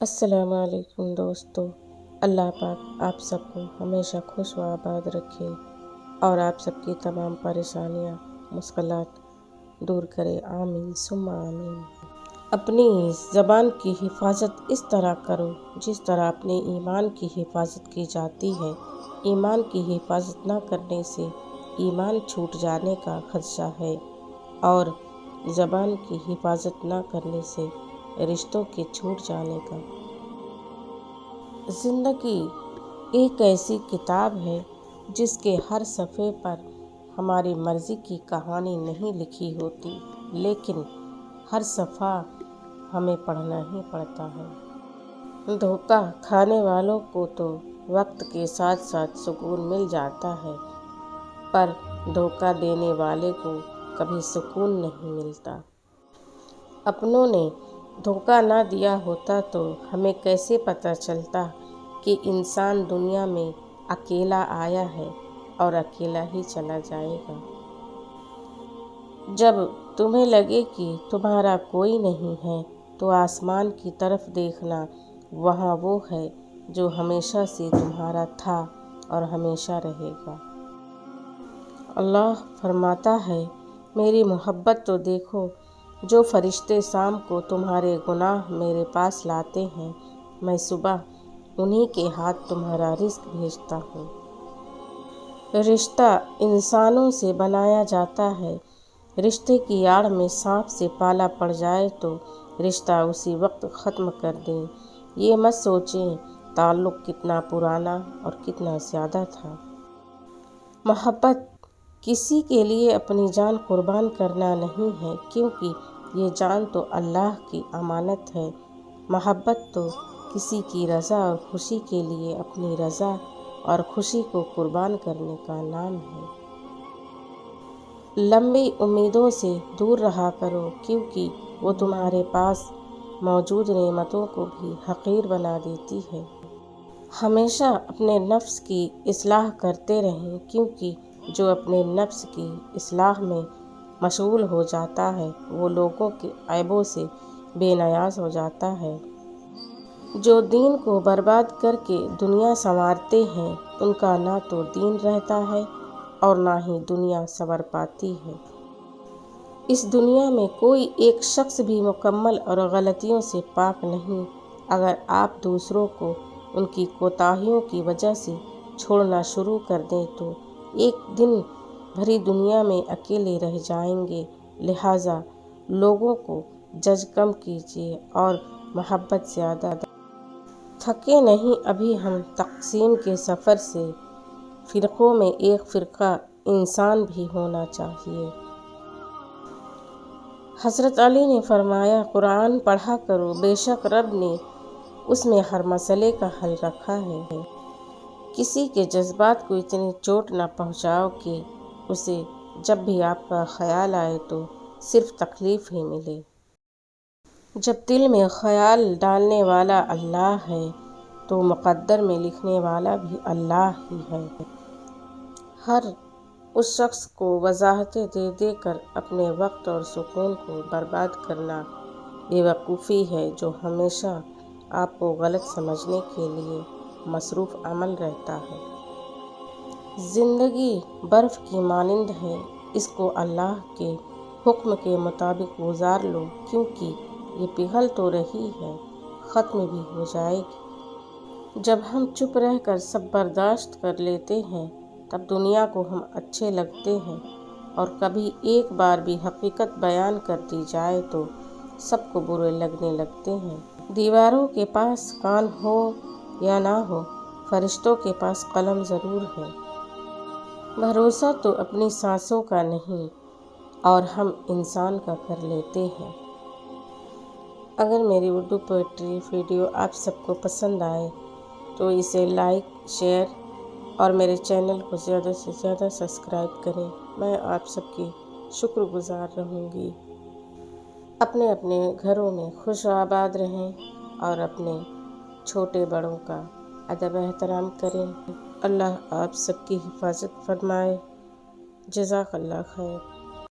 السلام علیکم دوستو، اللہ پاک آپ سب کو ہمیشہ خوش و آباد رکھے اور آپ سب کی تمام پریشانیاں مشکلات دور کرے، آمین ثم آمین۔ اپنی زبان کی حفاظت اس طرح کرو جس طرح اپنے ایمان کی حفاظت کی جاتی ہے۔ ایمان کی حفاظت نہ کرنے سے ایمان چھوٹ جانے کا خدشہ ہے اور زبان کی حفاظت نہ کرنے سے رشتوں کے چھوٹ جانے کا۔ زندگی ایک ایسی کتاب ہے جس کے ہر صفحے پر ہماری مرضی کی کہانی نہیں لکھی ہوتی، لیکن ہر صفحہ ہمیں پڑھنا ہی پڑتا ہے۔ دھوکہ کھانے والوں کو تو وقت کے ساتھ ساتھ سکون مل جاتا ہے، پر دھوکہ دینے والے کو کبھی سکون نہیں ملتا۔ اپنوں نے دھوکہ نہ دیا ہوتا تو ہمیں کیسے پتہ چلتا کہ انسان دنیا میں اکیلا آیا ہے اور اکیلا ہی چلا جائے گا۔ جب تمہیں لگے کہ تمہارا کوئی نہیں ہے تو آسمان کی طرف دیکھنا، وہاں وہ ہے جو ہمیشہ سے تمہارا تھا اور ہمیشہ رہے گا۔ اللہ فرماتا ہے، میری محبت تو دیکھو، جو فرشتے شام کو تمہارے گناہ میرے پاس لاتے ہیں، میں صبح انہی کے ہاتھ تمہارا رزق بھیجتا ہوں۔ رشتہ انسانوں سے بنایا جاتا ہے، رشتے کی آڑ میں سانپ سے پالا پڑ جائے تو رشتہ اسی وقت ختم کر دیں۔ یہ مت سوچیں تعلق کتنا پرانا اور کتنا زیادہ تھا۔ محبت کسی کے لیے اپنی جان قربان کرنا نہیں ہے، کیونکہ یہ جان تو اللہ کی امانت ہے۔ محبت تو کسی کی رضا اور خوشی کے لیے اپنی رضا اور خوشی کو قربان کرنے کا نام ہے۔ لمبی امیدوں سے دور رہا کرو، کیونکہ وہ تمہارے پاس موجود نعمتوں کو بھی حقیر بنا دیتی ہے۔ ہمیشہ اپنے نفس کی اصلاح کرتے رہیں، کیونکہ جو اپنے نفس کی اصلاح میں مشغول ہو جاتا ہے وہ لوگوں کے عیبوں سے بے نیاز ہو جاتا ہے۔ جو دین کو برباد کر کے دنیا سنوارتے ہیں، ان کا نہ تو دین رہتا ہے اور نہ ہی دنیا سنور پاتی ہے۔ اس دنیا میں کوئی ایک شخص بھی مکمل اور غلطیوں سے پاک نہیں۔ اگر آپ دوسروں کو ان کی کوتاہیوں کی وجہ سے چھوڑنا شروع کر دیں تو ایک دن بھری دنیا میں اکیلے رہ جائیں گے۔ لہٰذا لوگوں کو جج کم کیجیے اور محبت زیادہ۔ تھکے نہیں ابھی ہم تقسیم کے سفر سے، فرقوں میں ایک فرقہ انسان بھی ہونا چاہیے۔ حضرت علی نے فرمایا، قرآن پڑھا کرو، بے شک رب نے اس میں ہر مسئلے کا حل رکھا ہے۔ کسی کے جذبات کو اتنی چوٹ نہ پہنچاؤ کہ اسے جب بھی آپ کا خیال آئے تو صرف تکلیف ہی ملے۔ جب دل میں خیال ڈالنے والا اللہ ہے تو مقدر میں لکھنے والا بھی اللہ ہی ہے۔ ہر اس شخص کو وضاحتیں دے دے کر اپنے وقت اور سکون کو برباد کرنا بے وقوفی ہے، جو ہمیشہ آپ کو غلط سمجھنے کے لیے مصروف عمل رہتا ہے۔ زندگی برف کی مانند ہے، اس کو اللہ کے حکم کے مطابق گزار لو، کیونکہ یہ پگھل تو رہی ہے، ختم بھی ہو جائے گی۔ جب ہم چپ رہ کر سب برداشت کر لیتے ہیں تب دنیا کو ہم اچھے لگتے ہیں، اور کبھی ایک بار بھی حقیقت بیان کر دی جائے تو سب کو برے لگنے لگتے ہیں۔ دیواروں کے پاس کان ہو یا نہ ہو، فرشتوں کے پاس قلم ضرور ہے۔ بھروسہ تو اپنی سانسوں کا نہیں اور ہم انسان کا کر لیتے ہیں۔ اگر میری اردو پوئٹری ویڈیو آپ سب کو پسند آئے تو اسے لائک، شیئر اور میرے چینل کو زیادہ سے زیادہ سبسکرائب کریں۔ میں آپ سب کی شکر گزار رہوں گی۔ اپنے اپنے گھروں میں خوش و آباد رہیں اور اپنے چھوٹے بڑوں کا ادب احترام کریں۔ اللہ آپ سب کی حفاظت فرمائے۔ جزاک اللہ خیر۔